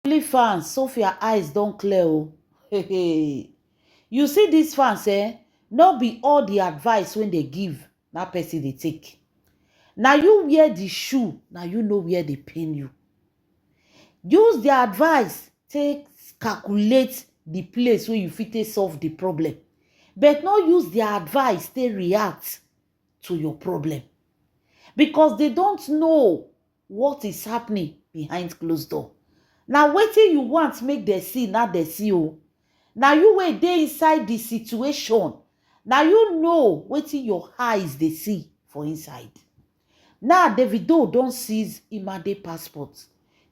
Only fans, Sophia eyes don't clear. Oh. You see these fans, not be all the advice when they give, that person they take. Now you wear the shoe, now you know where they pain you. Use their advice, take calculate the place where you fit take solve the problem. But not use their advice, they react to your problem. Because they don't know what is happening behind closed door. Now wetin you want make dem see, na dem see o. Na you wey dey inside the situation. Now you know wetin your eyes dey see for inside. Now Davido don seize Imade passport.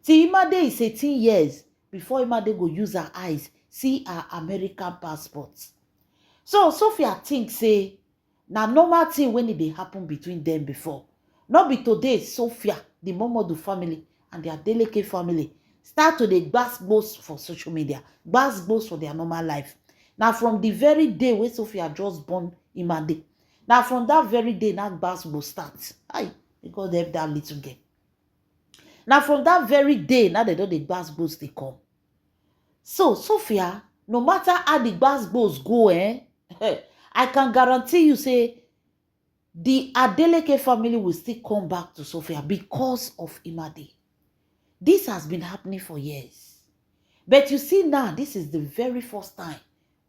Till Imade is 18 years before Imade go use her eyes see her American passport. So Sophia think say na normal thing when e dey happen between them before. Not be today Sophia, the Momodu family and their Adeleke family start to dey gbas for social media, gbas for their normal life. Now from the very day when Sophia just born Imade, now from that very day now gbas start. Aye, because they have that little girl. Now from that very day now they don dey gbas they come. So Sophia, no matter how the gbas go, I can guarantee you say the Adeleke family will still come back to Sophia because of Imade. This has been happening for years. But you see now, this is the very first time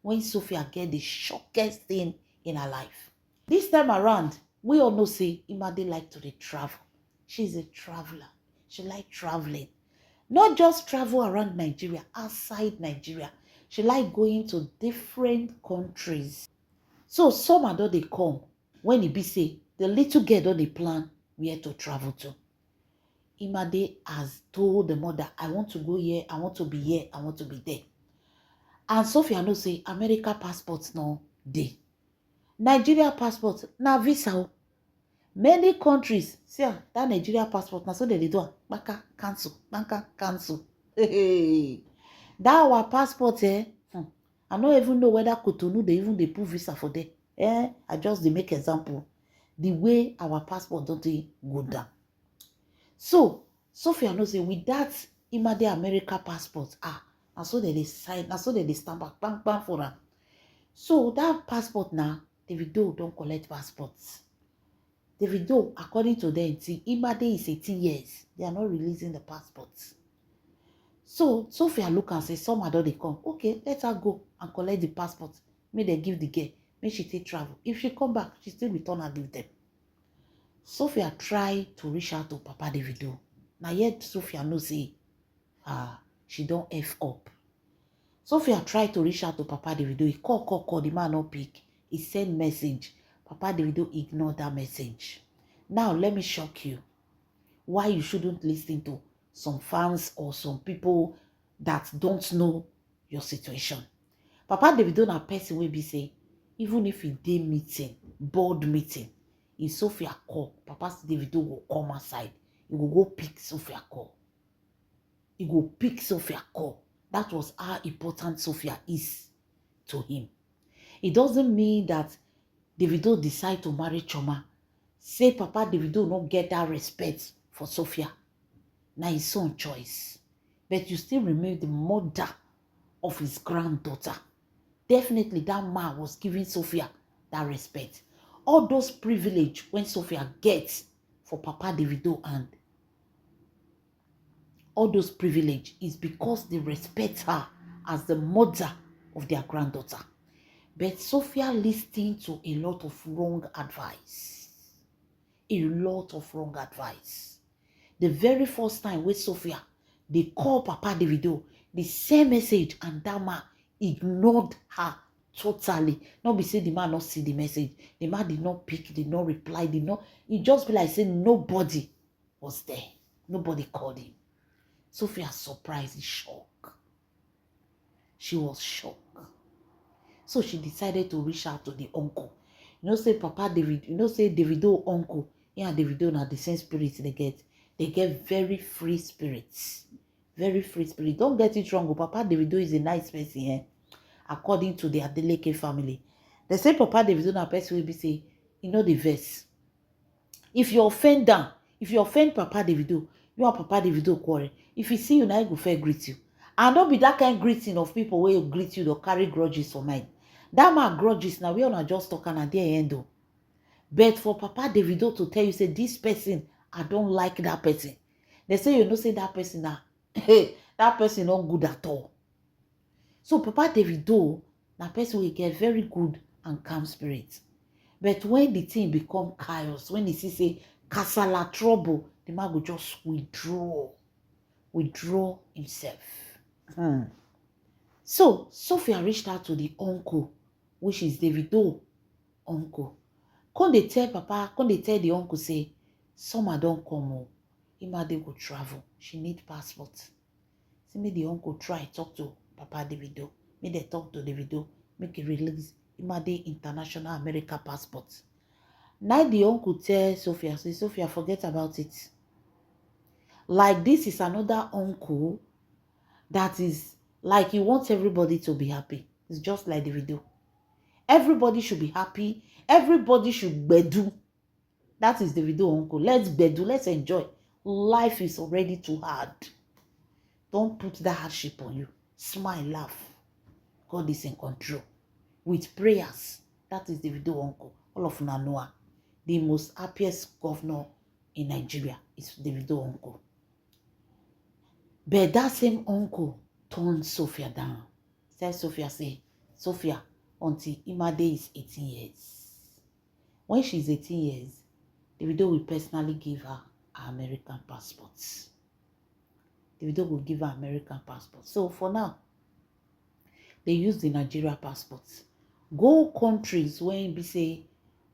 when Sophia get the shockest thing in her life. This time around, we all know say Imade like to travel. She's a traveler. She like traveling. Not just travel around Nigeria, outside Nigeria. She like going to different countries. So some don dey come when e be say the little girl don dey plan where to travel to. Imade has told the mother, I want to go here, I want to be here, I want to be there. And Sophia know say America passport no dey. Nigeria passport na visa. Many countries see that Nigeria passport na so they do am. Baka cancel, baka cancel. That our passport, I don't even know whether Cotonou they even they put visa for them. I just they make example. The way our passport don't go down. So Sophia knows say with that Imade America passport, and so they sign, and so they stamp back, bang bang for her. So that passport now, Davido don't collect passports. Davido, according to them, Imade is 18 years. They are not releasing the passports. So Sophia look and say, some adult they come. Okay, let her go and collect the passport. May they give the girl. May she take travel. If she come back, she still return and leave them. Sophia try to reach out to Papa Davido. Now yet Sophia knows say, she don't F up. Sophia tried to reach out to Papa Davido. He call, the man not pick. He send message. Papa Davido ignored that message. Now let me shock you. Why you shouldn't listen to some fans or some people that don't know your situation. Papa Davido na person will be say, even if he dey meeting, board meeting, if Sophia call, Papa Davido will come outside. He will go pick Sophia call. He will pick Sophia call. That was how important Sophia is to him. It doesn't mean that Davido decide to marry Choma. Say Papa Davido not get that respect for Sophia. Now his son choice. But you still remain the mother of his granddaughter. Definitely that man was giving Sophia that respect. All those privilege when Sophia gets for Papa Davido and all those privilege is because they respect her as the mother of their granddaughter. But Sophia listened to a lot of wrong advice. A lot of wrong advice. The very first time with Sophia, they call Papa Davido, the same message, and that man ignored her totally. Not be say the man not see the message. The man did not pick, did not reply, did not. It just be like saying nobody was there. Nobody called him. Sophia surprised, shocked. She was shocked. So she decided to reach out to the uncle. You know, say Papa David, you know, say Davido uncle. Yeah, and Davido now the same spirits they get. They get very free spirits. Very free spirit. Don't get it wrong. Papa Davido is a nice person, according to the Adeleke family. They say Papa Davido na person will be say, you know the verse. If you offend Papa Davido, you and Papa Davido quarrel. If he see you now, he go fair greet you. And don't be that kind of greeting of people where you greet you, they'll carry grudges for mind. That man grudges now, we all not just talking at the end though. But for Papa Davido to tell you, say, this person, I don't like that person. They say, you know, say that person now, hey, that person not good at all. So Papa Davido, that person will get very good and calm spirit. But when the thing become chaos, when he see say kasala trouble, the man will just withdraw himself. So Sophia reached out to the uncle, which is Davido uncle. Come they tell Papa, come they tell the uncle, say, summer don't come home. Imade go travel. She need passport. See me the uncle try talk to Papa Davido. Make they talk to Davido. Make he release Imade international America passport. Now the uncle tell Sophia, say, Sophia, forget about it. Like this is another uncle that is like he wants everybody to be happy. It's just like Davido. Everybody should be happy. Everybody should bedu. That is Davido uncle. Let's bedu. Let's enjoy. Life is already too hard. Don't put that hardship on you. Smile, laugh. God is in control. With prayers. That is Davido uncle. All of Nanoa. The most happiest governor in Nigeria is Davido uncle. But that same uncle turned Sophia down. Tell Sophia, say, Sophia, until Imade is 18 years. When she's 18 years, Davido will personally give her American passports. Davido will give her American passport. So for now, they use the Nigeria passports. Go countries where be say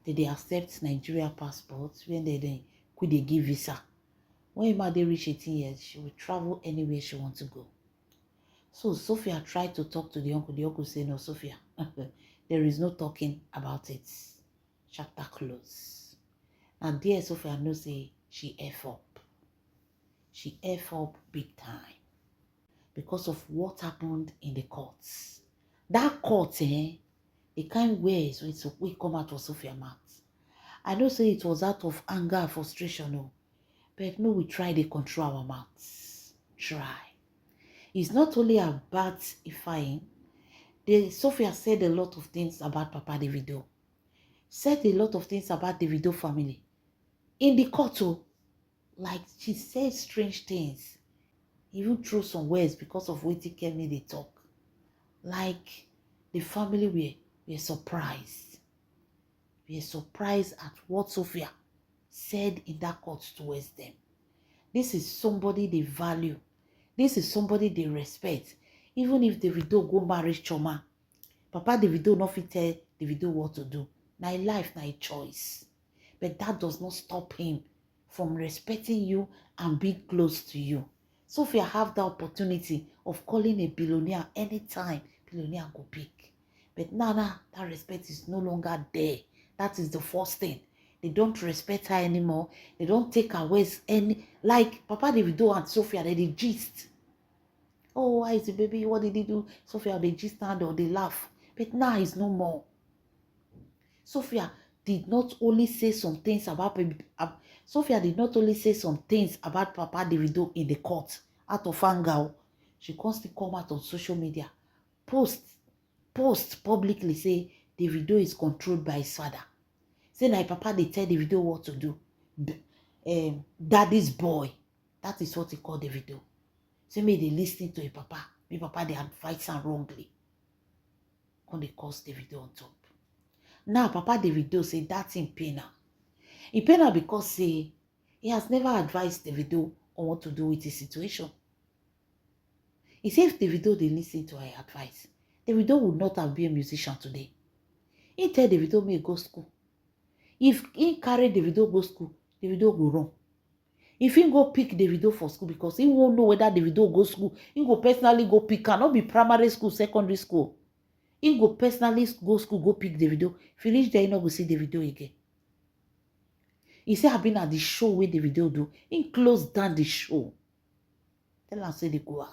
they accept Nigeria passports, when they could they give visa. When Imade reach 18 years, she will travel anywhere she wants to go. So Sophia tried to talk to the uncle. The uncle said, no, Sophia, there is no talking about it. Chapter close. And there Sophia knows say she F up. She F up big time. Because of what happened in the courts. That court, the kind words we come out of Sophia mouth. I know say it was out of anger and frustration, no. But no, we try to control our mouths. Try. It's not only about Ifeanyi. Sophia said a lot of things about Papa Davido. Said a lot of things about Davido family. In the court, like she said strange things. Even threw some words because of what Kemi they talk. Like the family were surprised. We are surprised at what Sophia said in that court towards them. This is somebody they value. This is somebody they respect. Even if Davido go marry Choma, Papa Davido not fit tell Davido what to do. Na a life, na a choice. But that does not stop him from respecting you and being close to you. So if you have the opportunity of calling a billionaire anytime, billionaire go pick. But now, that respect is no longer there. That is the first thing. They don't respect her anymore. They don't take her words any. Like Papa Davido and Sophia, they gist. Oh, why is the baby? What did he do? Sophia, they gist and or they laugh. But now it's no more. Sophia did not only say some things about Sophia did not only say some things about Papa Davido in the court out of anger. She constantly come out on social media, post publicly say Davido is controlled by his father. Say na Papa they tell Davido what to do. Daddy's boy. That is what he called Davido. Say me they listening to a Papa. Me Papa they advise him wrongly. When they cause Davido on top. Now Papa Davido say that's in pain her. He pain her because say he has never advised Davido on what to do with his situation. He said if Davido they listen to her advice, Davido would not have been a musician today. He tell Davido may go school. If he carry Davido go school, Davido go run. If he go pick Davido for school because he won't know whether Davido go school, he go personally go pick, cannot be primary school, secondary school. He go personally go school, go pick Davido. If he reach there, he not go see Davido again. He say I've been at the show where Davido do. He closed down the show. Tell him say they go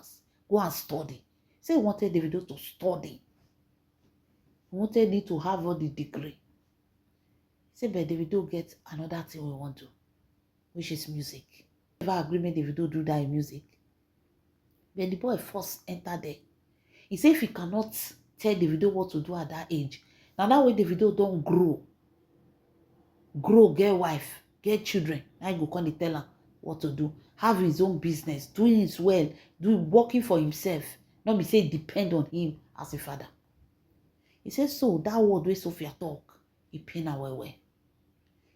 and study. Say he wanted Davido to study. He wanted him to have all the degree. Say but Davido get another thing we want to, which is music. Never agreement Davido do that in music. But the boy first enter there. He say if he cannot tell Davido what to do at that age, now that way Davido don't grow, get wife, get children. Now he go come and tell him what to do. Have his own business, doing it well, working for himself. Not be say depend on him as a father. He says so that word wey Sophia talk, he pain her well.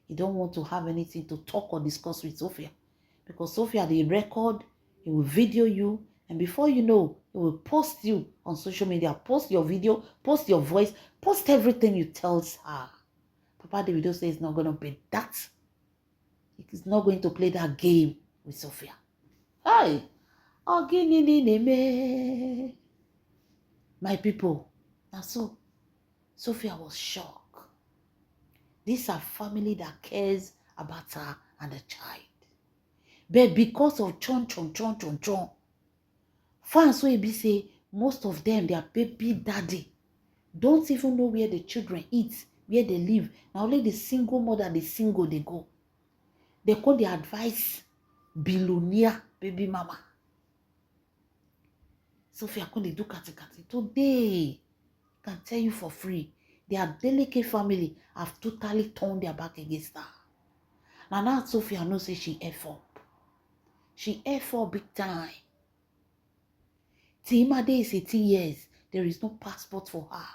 He don't want to have anything to talk or discuss with Sophia. Because Sophia, they record, he will video you, and before you know, he will post you on social media, post your video, post your voice, post everything you tells her. Papa Davido says he's not going to be that. He's not going to play that game with Sophia. Hi! My people, and so Sophia was shocked. These are family that cares about her and the child. But because of chon, fans will be say most of them, their baby daddy, don't even know where the children eat, where they live. Now only the single mother, the single they go. They call the advice billionaire baby mama. Sophia can do kati. Today, I can tell you for free, their delicate family have totally turned their back against her. Now Sophia knows say she F up. She F up big time. Timade is 18 years. There is no passport for her.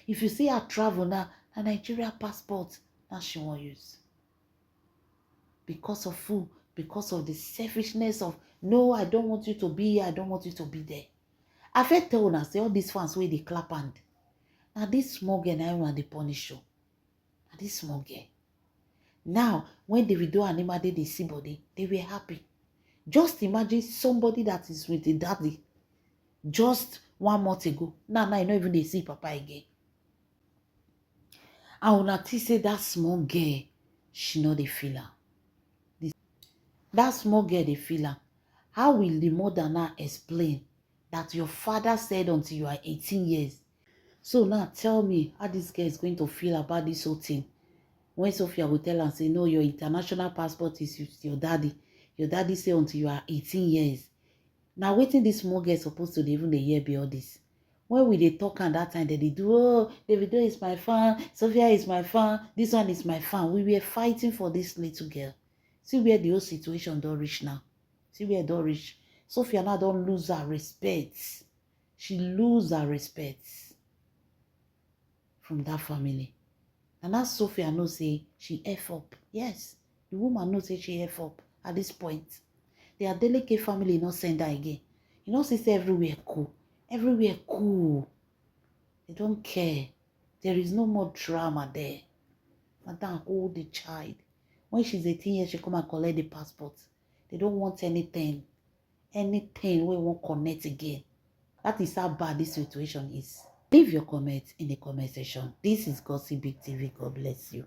If you see her travel now, a Nigeria passport, now she won't use. Because of who? Because of the selfishness of, no, I don't want you to be here, I don't want you to be there. I felt tell una say all these fans where they clap hand. Now this small girl now want the punish show. Now this small girl. Now, when Davido and Imade they see body, they were happy. Just imagine somebody that is with a daddy just 1 month ago. Now, you don't even they see Papa again. And when I say that small girl, she know the feel her. That small girl, they feel her. How will the mother now explain that your father said until you are 18 years? So now tell me how this girl is going to feel about this whole thing. When Sophia will tell her, say, no, your international passport is with your daddy. Your daddy say until you are 18 years. Now, waiting this small girl supposed to even the year be all this. When we they talk at that time, they do, oh, Davido is my fan, Sophia is my fan, this one is my fan. We were fighting for this little girl. See where the whole situation don't reach now. See where it don't reach. Sophia now don't lose her respect. She lose her respect from that family. And as Sophia knows say she F up. Yes, the woman knows say she F up at this point. Their delicate family not send her again. You know, sister everywhere cool. Everywhere cool. They don't care. There is no more drama there. Madam, hold the child. When she's 18 years, she come and collect the passport. They don't want anything. Anything we won't connect again. That is how bad this situation is. Leave your comments in the comment section. This is Gossip Big TV. God bless you.